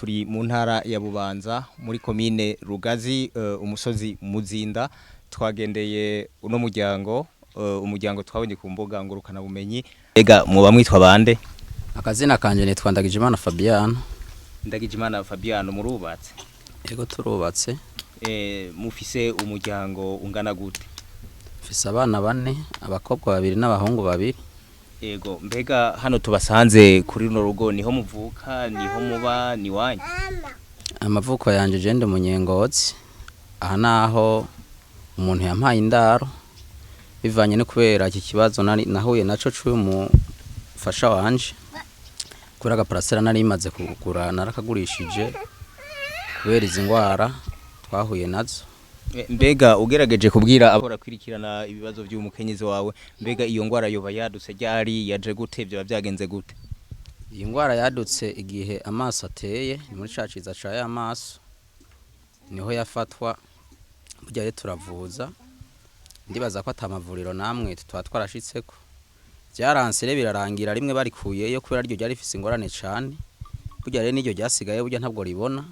turi mu ntara ya Bubanza muri komine Rugazi, umusozi Muzinda. Twagendeye uno umuryango twabonye ku mbuga ngurukana bumenyi. Ega muba mwitwa bande? Akazina kanje nitwa Ndagijimana Fabiano. Ndagijimana Fabiano, murubatse? Yego turubatse. Mufise umuryango ungana gute? Mfise abana 4, abakobwa 2 n'abahungu 2. Ego, mbega hano tubasanze kuri runo rugo niho muvuka, niho muba, ni wanyu? Amavuko yanje je ndi munyengozi. Aha naho umuntu yampaye indaro bivanye no kubera iki kibazo nahuye naco cuye umufasha wanje. Kuri agaparasera nari imaze kugura narakagurishije kubera izi ngwara twahuye nazo. Mbega ugerageje kubwira abora kwirikirana ibibazo by'umukenyezi wawe, mbega iyo ngwara yoba yadutse ryari, yaje gute, byo byagenze gute? Iyi ngwara yadutse igihe amaso ateye, ni muri caciza ca y'amaso niho yafatwa. Burya rero turavuza, ndibaza ko atamavuriro namwe twarashitseko. Byaransere birarangira rimwe barikuyeyo kubera ryo ryari rifise ingorane cane. Burya rero niryo ryasigaye, burya ntabwo ribona.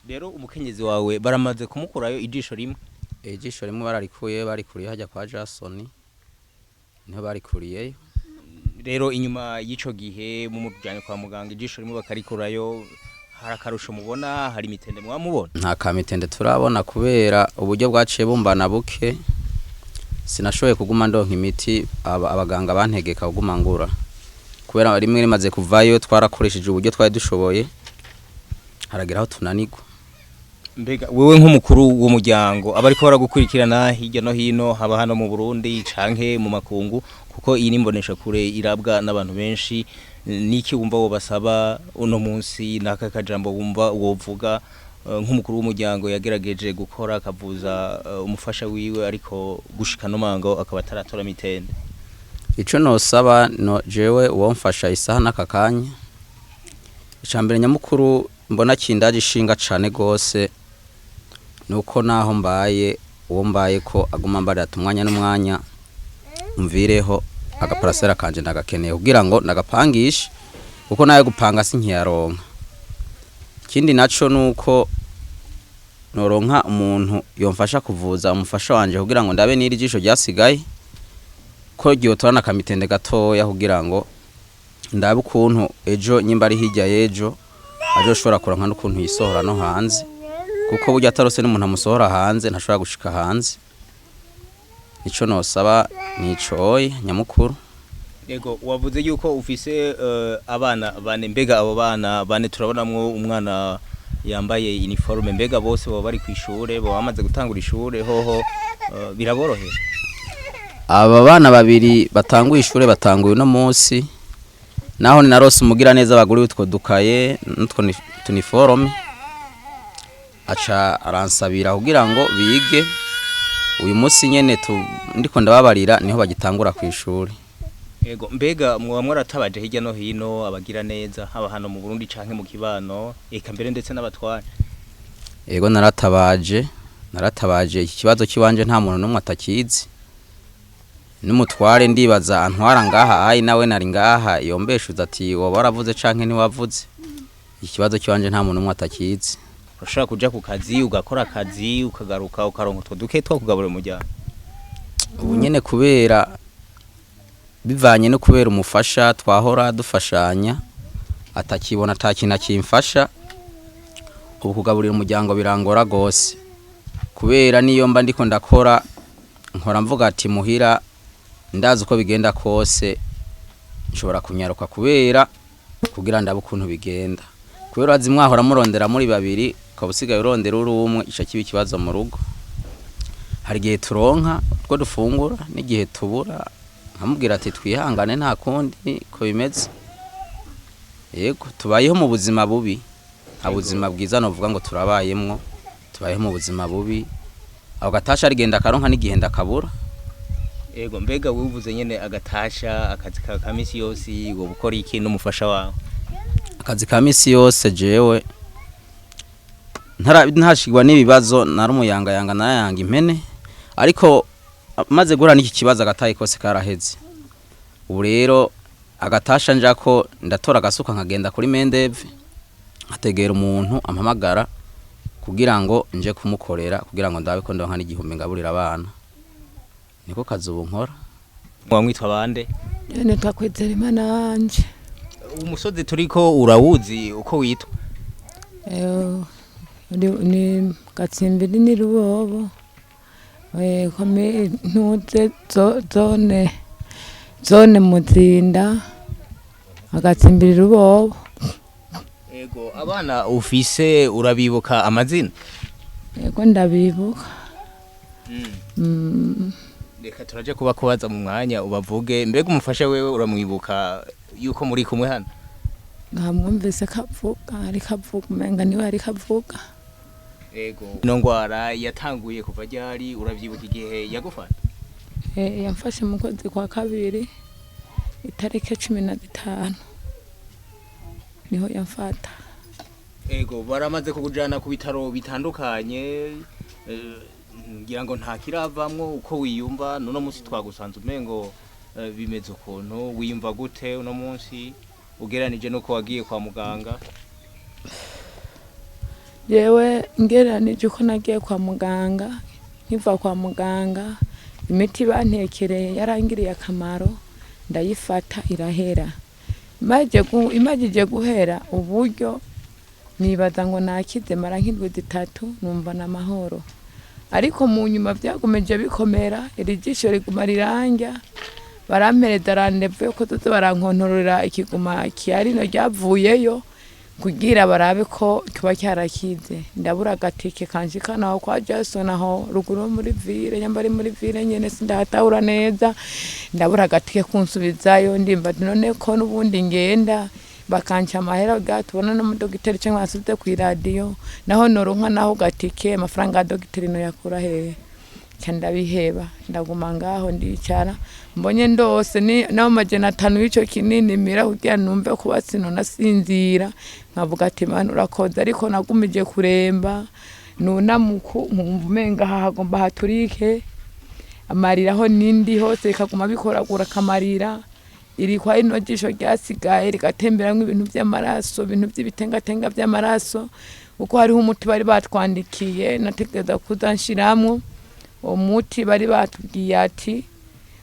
Rero umukenyezi wawe baramaze kumukurayo ijisho rimwe? Ijisho rimwe barikuriye hajya kwa Jason, niho barikuriyeyo. Rero inyuma y'ico gihe mu mujyanye kwa muganga ijisho rimwe bakarikurayo, harakarusho mubona, hari mitende mwamubona? Nta kamitende turabona kubera uburyo bwaciye bumbana buke. Sinashoboye kuguma ndonka imiti abaganga bantegeka kuguma ngura, kubera rimwe rimaze kuvayo twarakoresheje uburyo twari dushoboye, harageraho tunanirwa. Mbega wewe nk'umukuru w'umuryango abariko baragukurikirana hirya no hino, haba hano mu Burundi canke mu makungu, kuko iyi nimbonesha kure irabwa n'abantu benshi, niki wumva wo basaba uno munsi, naka kajambo wumva wovuga nk'umukuru w'umuryango yagerageje gukora akavuza umufasha wiwe ariko gushika no mango akaba taratora mitende? Ico nosaba no jewe uwo mfasha isaha nakakanya, icambere nyamukuru mbona kindaje ishinga cane gose nuko naho mbaye uwo mbaye ko aguma mbarira tumwanya n'umwanya umvireho agaparasera kanje ndagakeneye kugira ngo ndagapangishe, kuko nayo gupanga sinkiyaronka. Ikindi naco nuko noronka umuntu yomfasha kuvuza umufasha wanje kugira ngo ndabe niri jisho ryasigaye ko ryotorana kamitende gatoya kugira ngo ndabe ukuntu ejo nyimba ari hirya yejo ajoshobora kuranka n'ukuntu yisohora no hanze, kuko burya atarose n'umuntu amusohora hanze ntashobora gushika hanze. Ico nosaba nicoye nyamukuru. Yego, wavuze yuko ufise abana 4, mbega abo bana 4 turabonamwo umwana yambaye uniforme, mbega bose baba bari kwishure, baba bamaze gutangura ishure hoho, biraborohera? Aba bana 2 batanguye ishure batanguye no munsi, naho ni narose umugira neza baguri utwo dukaye n'utwo uniforme, aca aransabira kugira ngo bige. Uyu munsi nyene ndiko ndababarira niho bagitangura ku ishuri. Yego, mbega muba mwaratabaje hirya no hino abagira neza, haba hano mu Burundi canke mu kibano, eka mbere ndetse n'abatware? Yego, naratabaje iki kibazo kiwanje nta muntu numwe atakizi. N'umutware ndibaza antwara ngaha ayi nawe nari ngaha yombeshuza ati woba waravuze canke ntiwavuze. Ikibazo kiwanje nta muntu numwe atakizi. Urashaka kuja ku kazi ugakora akazi ukagaruka ukaronka utwo duke two kugaburira umuryango? Ubu nyene kubera bivanye no kubera umufasha twahora dufashanya atakibona atakina kimfasha, ubu kugaburira umuryango birangora gose, kubera niyo mba ndiko ndakora nkora mvuga ati muhira ndazi uko bigenda kose nshobora kunyaruka kubera kugira ndabe ukuntu bigenda, kubera azimwahora murondera muri 2 kabusigaye urondera uri umwe, ica kibi kibazo mu rugo. Hari gihe turonka two dufungura n'igihe tubura, nkamubwira ati twihangane nta kundi ko bimeze. Yego, tubayeho mu buzima bubi, nta buzima bwiza novuga ngo turabayemwo, tubayeho mu buzima bubi. Aho gatasha rigenda karonka n'igihe ndakabura. Yego, mbega wivuze nyene agatasha, akazi ka misi yose wo gukora iki n'umufasha wawe? Akazi ka misi yose jewe ntashigwa n'ibibazo narumuyangayanga nayanga impene, ariko maze gura n'iki kibazo agataye kose karaheze. Ubu rero agatasha njako ndatora agasuka nkagenda kuri Mendeve ategera umuntu ampamagara kugira ngo nje kumukorera kugira ngo ndabe ko ndonka n'igihumbi ngaburira abana niko kazi ubu nkora. Mwamwitwa bande? Nitwa Kwizera Imana wanje. Umusozi turiko urawuzi uko witwa? Ni Gatsimbiri ni Rubobo. Kome ntuze zone Muzinda Gatsimbiri Rubobo. Ego abana ufise urabibuka amazina? Ego ndabibuka. Reka turaje kubaza mu mwanya ubavuge mbega umufasha wewe uramwibuka yuko muri kumwe hano? Nkamwumvise kavuga ari kavuga umenga niwe ari kavuga. Ego ino ngwara yatanguye kuva ryari uravyibuka igihe yagufata? Yamfashe mu kwezi kwa kabiri itariki 15 niho yamfata. Ego baramaze kukujana ku bitaro bitandukanye ngira ngo nta kiravamwo uko wiyumva none munsi twagusanze umengo bimeze ukuntu wiyumva gute uno munsi ugeranije nuko wagiye kwa muganga? Yewe ngeranije uko nagiye kwa muganga nkiva kwa muganga imiti bantekereye yarangiriye akamaro ndayifata irahera. Imajije guhera uburyo nibaza ngo nakize mara nk'indwi 3 numva n'amahoro. Ariko mu nyuma byakomeje bikomera iri jisho riguma riranja barampereza randevuye ko tuze barankontorera ikiguma kiyarino ryavuyeyo kugira barabe ko kiba cyarakize. Ndabura agatike kanjikana aho kwa Jason aho ruguru muri ville nyambari muri ville nyene sindatahura neza ndabura agatike kunsubizayo ndimba none ko nubundi ngenda bakanca amahera gatubona no mudogiteri cyangwa asubite ku radio naho noronka naho gatike amafaranga ya dogiteri no yakura hehe cyanda biheba ndaguma ngaho ndicara mbonye ndose ni naho majana 5 yico kinini mira kugira numve ko basino nasinzira nkavuga ati mana urakoze ariko nagumije kuremba nunamuku nkumvumenga hagomba haturike amariraho nindi hose ikaguma bikoragura kamarira iri kwa ino jisho ryasigaye rigatemberamwe ibintu by'amaraso ibintu by'ibitengatenga by'amaraso uko hariho umuti bari batwandikiye nategeza kuzanshiramwo umuti bari batubwiye ati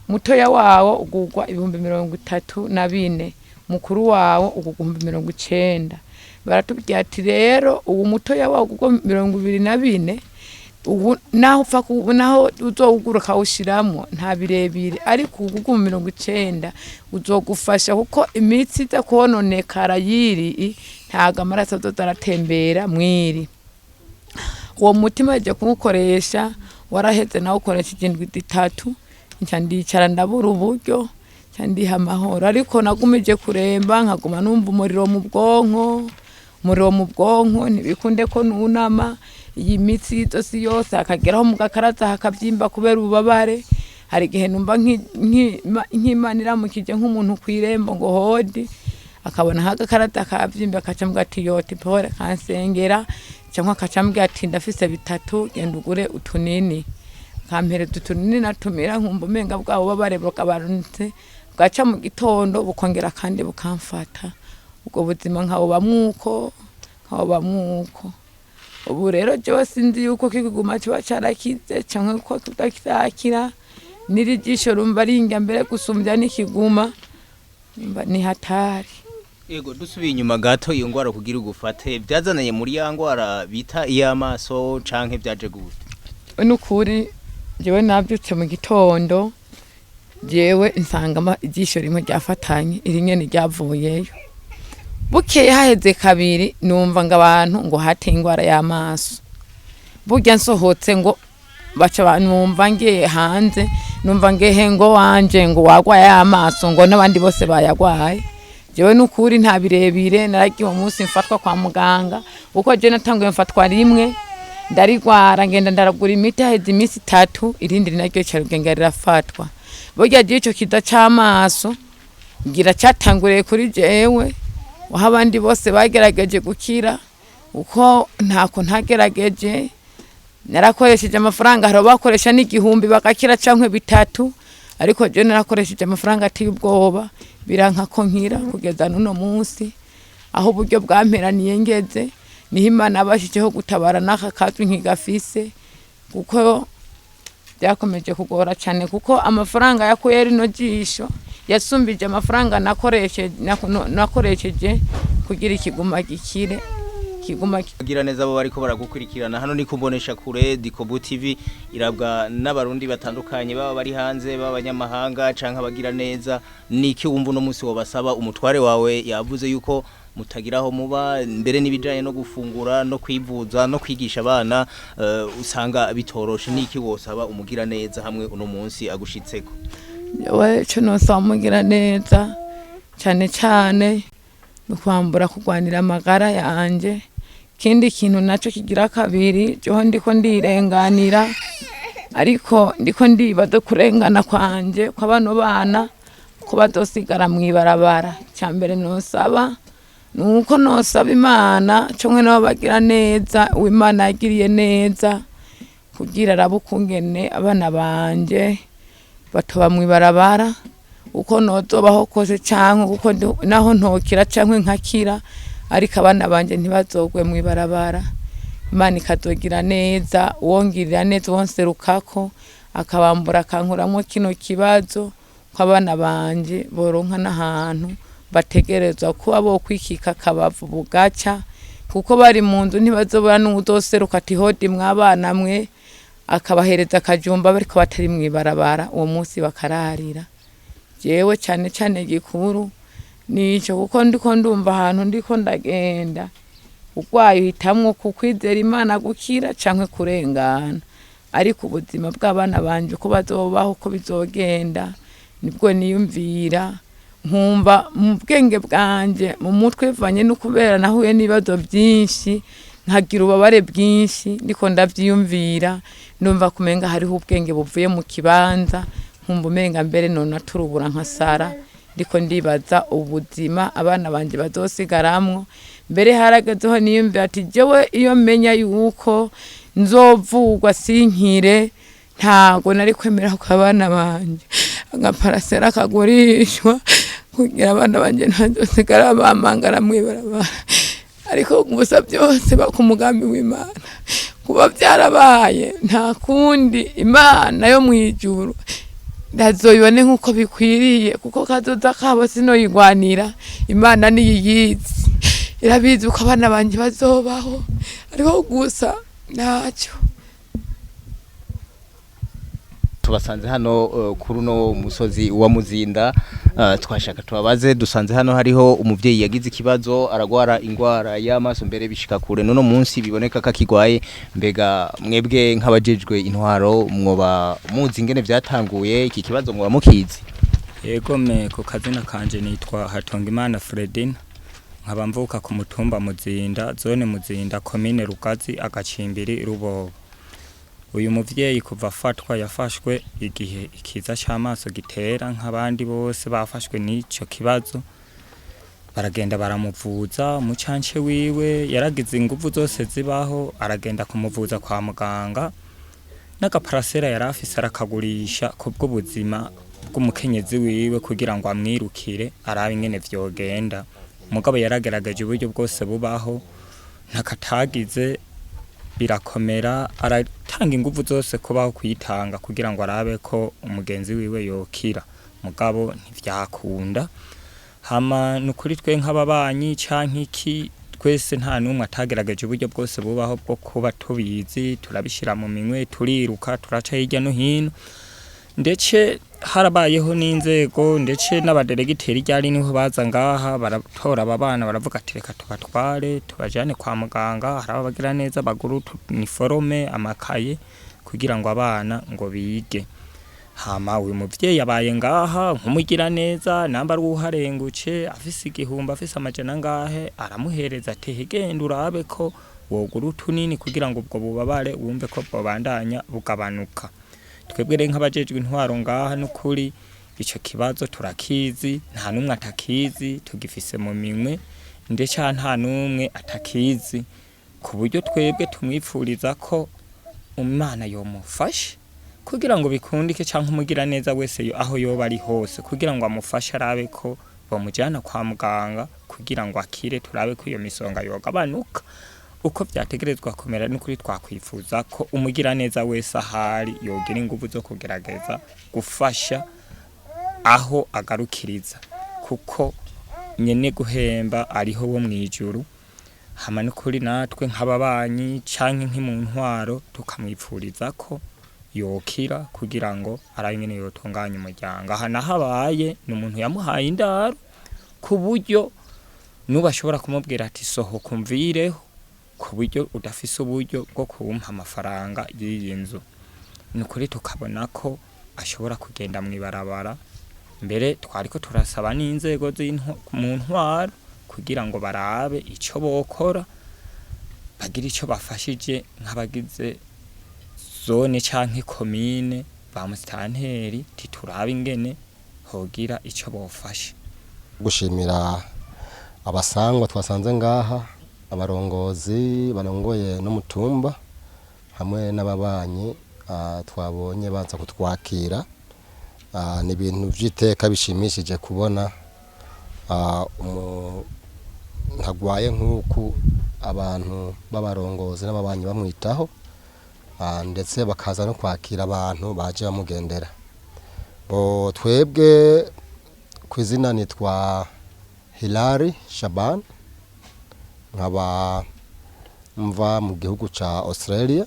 mutoya wawo ugugwa 34,000 mukuru wawo ugugwa 90,000 baratubwiye ati rero uwo mutoya wawo ugugwa 24 ubu naho uzogura kawushiramwo nta birebire ariko ugugwa 90 uzogufasha kuko imitsi ita kononekara yiri ntaga amaraso azozaratembera mwiri. Uwo mutima je kumukoresha waraheze nawo ukoresha 3 ncandicara ndabura uburyo cyandiha amahoro ariko nagumije kuremba nkaguma numva umuriro mu bwonko ntibikunde ko nunama iyi mitsi yose yose akageraho mu gakaraza hakabyimba kubera ububabare. Hari gihe numva nk'imanira mu kije nk'umuntu kwirembo ngo hodi akabona hagakarata akabyimba akacambwa ati yote pore kansengera cyangwa akacambwa ati ndafise 3 genda ugure utunini kampere utunini natumira nkumva umenga bwabo babare bukabarunze bwaca mu gitondo bukongera kandi bukamfata ubwo buzima nkabo bamwuko ubu rero je sinzi yuko kiguma kiba cyarakize cyangwa ko tutakizakira niri jisho rumva ringa mbere gusumbya n'ikiguma ni hatari. Ego dusubiye inyuma gato iyo ngwara kugira ugufate byazananye muri ya ngwara bita iyamaso canke byaje gute? Nukuri jewe nabyutse mu gitondo jewe nsanga ijisho rimwe ryafatanye irinye ni ryavuyeyo bukeye haheze kabiri numva ngo abantu ngo hate ingwara y'amaso burya nsohotse ngo baca numva ngiye hanze numva ngehe ngo wanje ngo wagwaye amaso ngo nabandi bose bayagwaye. Jewe nukuri nta birebire naragiye umunsi mfatwa kwa muganga uko je natanguye mfatwa rimwe ndarigwara ngenda ndaragura imiti haheze iminsi 3 irindi naryo cyarugenge rirafatwa burya je ico kida cy'amaso ngira cyatanguriye kuri jewe waho abandi bose bagerageje gukira uko ntako ntagerageje narakoresheje amafaranga haro bakoresha n'igihumbi bakakira cankwe 3 ariko je narakoresheje amafaranga ati ubwoba biranka ko nkira kugeza nuno munsi aho uburyo bwamperaniye ngeze niho Imana abashijeho gutabara n'aka kazi nkigafise kuko byakomeje kugora cyane kuko amafaranga yakuye rino jisho yasumbije amafaranga nakoresheje kugira ikiguma gikire kugira neza abo bariko baragukurikirana hano ni kumbonesha kure Dikobu TV irabwa n'abarundi batandukanye baba bari hanze b'abanyamahanga canke abagira neza niki wumva no munsi wobasaba umutware wawe yavuze yuko mutagiraho muba mbere nibijanye no gufungura no kwivuza no kwigisha abana usanga bitoroshe niki wosaba umugira neza hamwe uno munsi agushitseko we cyo nosaba umugira neza cyane cyane kwambura kugwanira amagara yanje kindi kintu naco kigira kabiri cyo ndiko ndirenganira ariko ndiko ndibaza kurengana kwanje kw'abano bana ko badosigara mwibarabara cyambere nosaba nuko nosaba Imana cyo mwe no bagira neza uw'Imana yagiriye neza kugira rabukungene abana banje batoba mwibarabara uko nozobaho kose canke uko naho ntokira canke nkakira ariko abana banje ntibazogwe mwibarabara Imana ikazogira neza wongirira neza wonserukako akabambura kankuramwo kino kibazo ko abana banje boronka n'ahantu bategerezwa kuba bo kwikika kabavu bugaca kuko bari mu nzu ntibazobura n'uzoseruka ati hodi mwabana mwe akabahereza akajumba bariko batari mwibarabara uwo munsi bakararira jewe cyane cyane gikuru nico kuko ndiko ndumva ahantu ndiko ndagenda ugwaye uhitamwo kukwizera Imana gukira canke kurengana ariko ubuzima bw'abana banje ko bazobaho ko bizogenda nibwo niyumvira nkumva mu bwenge bwanje mu mutwe vanye no kubera nahuye nibazo byinshi nkagira ubabare bwinshi ndiko ndavyiyumvira ndumva kumenga hariho ubwenge buvuye mu kibanza nkumva umenga mbere none turubura nkasara ndiko ndibaza ubuzima abana banje bazosigaramwo mbere haragazeho niyumvira ati jewe iyo menya yuko nzovugwa sinkire ntago nari kwemera ko abana banje agaparasera kagurishwa kugira abana banje ntazosigara bamangara mwibarabara ariko gusa byose bakumugambi w'Imana kuba byarabaye nta kundi Imana yo mwijuru ndazoyibone nkuko bikwiriye kuko kazoza kabo sino yigwanira Imana niyiyizi irabizi uko abana banje bazobaho ariko gusa ntacyo tubasanze hano kuri uno musozi wa Muzinda twashaka tubabaze dusanze hano hariho umuvyeyi yagize ikibazo aragwara ingwara y'amaso mbere bishika kure none munsi biboneka kakigwaye mbega mwebwe nk'abajejwe intwaro mwoba muzi ingene vyatanguye iki kibazo mwoba mukizi yego me ku kazina kanje nitwa Hatongimana Fredina nkaba mvuka ku mutumba Muzinda zone Muzinda commune Rugazi agacimbiri Rubobo uyu muvyeyi kuva afatwa yafashwe igihe ikiza cy'amaso gitera nk'abandi bose bafashwe n'ico kibazo baragenda baramuvuza mucance wiwe yaragize ingufu zose zibaho aragenda kumuvuza kwa muganga n'agaparasera yarafise arakagurisha kubwo buzima bw'umukenyezi wiwe kugira ngo amwirukire arabe ingene vyogenda mugabo yaragerageje uburyo bwose bubaho ntakatagize birakomera aratanga ingufu zose kubaho kwitanga kugira ngo arabe ko umugenzi wiwe yokira mugabo ntivyakunda hama nukuri twe nk'ababanyi canke iki twese nta numwe atagerageje uburyo bwose bubaho bwo kuba tubizi turabishira mu minwe turiruka turaca hirya no hino ndetse harabayeho n'inzego ndetse n'abadelegiteri ryari niho baza ngaha baratora abana baravuga ati reka tubatware tubajane kwa muganga harabagira neza baguru uniforme amakaye kugira ngo abana ngo bige hama uyu muvyeyi yabaye ngaha nkumugira neza namba ruharenguce afise igihumba afise amajana ngahe aramuhereza ati hegenda urabe ko woguru tunini kugira ngo ubwo bubabare wumve ko bobandanya bugabanuka twebwe nk'abajejwe intwaro ngaha n'ukuri ico kibazo turakizi nta numwe atakizi tugifise mu minwe ndetse nta numwe atakizi ku buryo twebwe tumwipfuriza ko Imana yomufashe kugira ngo bikundike canke umugira neza wese aho yoba ari hose kugira ngo amufashe arabe ko twamujyana kwa muganga kugira ngo akire turabe ko iyo misonga yogabanuka uko byategerezwa kumera n'ukuri twakwifuza ko umugira neza wese ahari yogira ingufu zo kugerageza gufasha aho agarukiriza kuko nyene guhemba ariho wo mwijuru hama n'ukuri natwe nk'ababanyi canke nk'imuntwaro tukamwipfuriza ko yokira kugira ngo arayingene yotunganya umuryango aha nahabaye n'umuntu yamuhaye indaro ku buryo nubashobora kumubwira ati soho kumvireho ku buryo udafise uburyo bwo kumpa amafaranga y'iyi nzu n'ukuri tukabona ko ashobora kugenda mwibarabara mbere twariko turasaba n'inzego mu ntwaro kugira ngo barabe ico bokora bagira ico bafashije nk'abagize zone canke komine ba mustanteri titurabe ingene hogira ico bofasha gushimira abasangwa twasanze ngaha abarongozi barongoye n'umutumba hamwe n'ababanyi twabonye baza kutwakira ni ibintu vy'iteka bishimishije kubona ntagwaye nk'uku abantu b'abarongozi n'ababanyi bamwitaho ndetse bakaza no kwakira abantu baje bamugendera twebwe ku izina nitwa Hilary Shaban nkaba mva mu gihugu ca Australia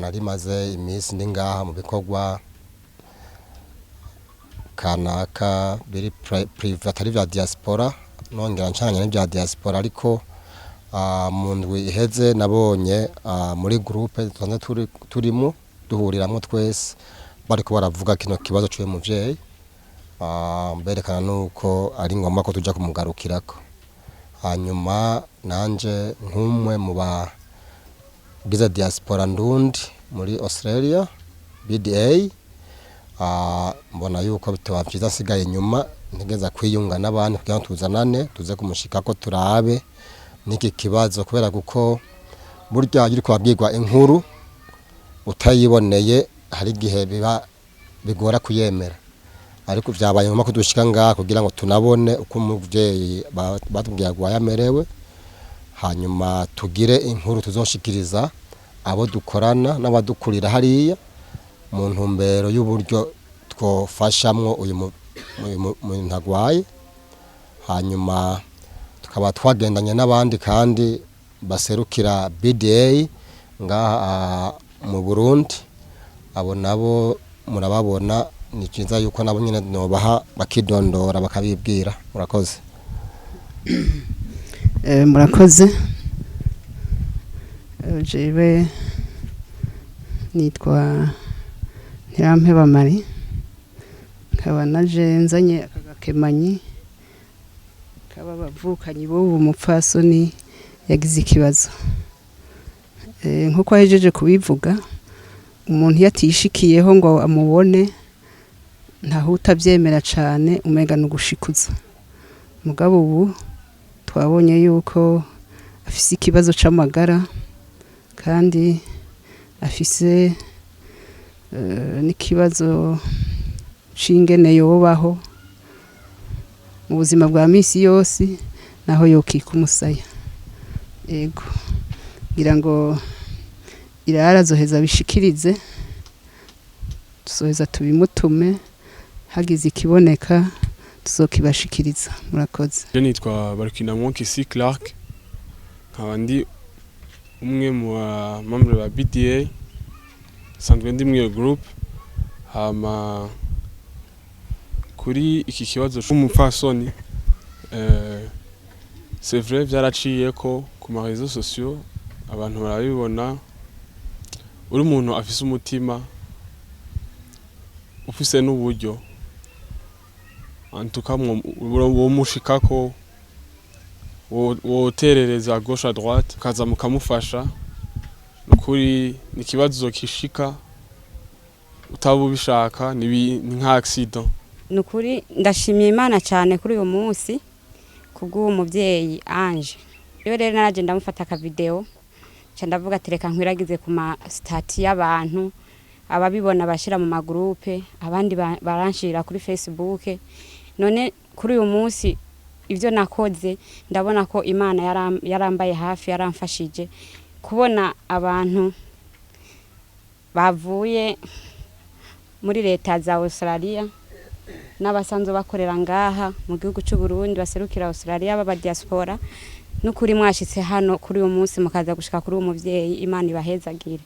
nari maze iminsi ndi ngaha mu bikorwa kanaka biri private ari vya diaspora nongera ncanya n'ivya diaspora ariko mu ndwi iheze nabonye muri groupe twanze turimo duhuriramwo twese bariko baravuga kino kibazo cyo muvyeyi berekana nuko ari ngomba ko tuja kumugarukirako hanyuma nanje nk'umwe mu ba biza diaspora ndundi muri Australia BDA mbona yuko bitaba byiza asigaye nyuma ntegeza kwiyunga n'abandi kugira ngo tuzanane tuze kumushika ko turabe niki kibazo kubera kuko burya yiri kwabwirwa inkuru utayiboneye hari gihe biba bigora kuyemera ariko vyabaye ngoma kudushika ngaha kugira ngo tunabone uko umuvyeyi batubwiye gwayamerewe hanyuma tugire inkuru tuzoshikiriza abo dukorana n'abadukurira hariya mu ntumbero y'uburyo twofashamwo uyu ntagwaye hanyuma tukaba twagendanye n'abandi kandi baserukira BDA ngaha mu Burundi abo nabo murababona ni cyiza yuko nabo nyine nobaha bakidondora bakabibwira murakoze murakoze jewe nitwa Ntirampeba Mari nkaba naje nzanye akagakemanyi kaba bavukanyi bo mupfasoni yagize ikibazo nkuko ahejeje kubivuga umuntu yatishikiyeho ngo amubone ntaho utabyemera cyane umega no gushikuza mugabo ubu twabonye yuko afise ikibazo c'amagara kandi afise n'ikibazo c'ingene yobaho mu buzima bwa misi yose naho yokika umusaya ego ngira ngo irara zoheza bishikirize tuzoheza tubimutume hagize ikiboneka tuzokibashikiriza murakoze je nitwa Baragarukiye Clark nkaba ndi umwe mu membre ba BDA sanzwe ndi mu group hama kuri iki kibazo c'umupfasoni c'est vrai byaraciye ko ku ma réseaux sociaux abantu barabibona uri umuntu afise umutima ufise n'uburyo antuka wo mushikako woterereza gauche à droite kaza mukamufasha nukuri ni kibazo kishika utabubishaka ni nka accident nukuri ndashimiye Imana cyane kuri uyu munsi kubw'uwo muvyeyi Ange rero naraje ndamufata ka video ndavuga tereka nkwiragize ku ma stati y'abantu ababibona bashira mu magroupe abandi baranshira kuri Facebook none kuri uyu munsi ibyo nakoze ndabona ko Imana yarambaye hafi yaramfashije kubona abantu bavuye muri leta za Australia n'abasanzwe bakorera ngaha mu gihugu cy'u Burundi baserukira Australia baba diaspora n'ukuri mwashitse hano kuri uyu munsi mukaza gushika kuri uwo muvyeyi Imana ibahezagire.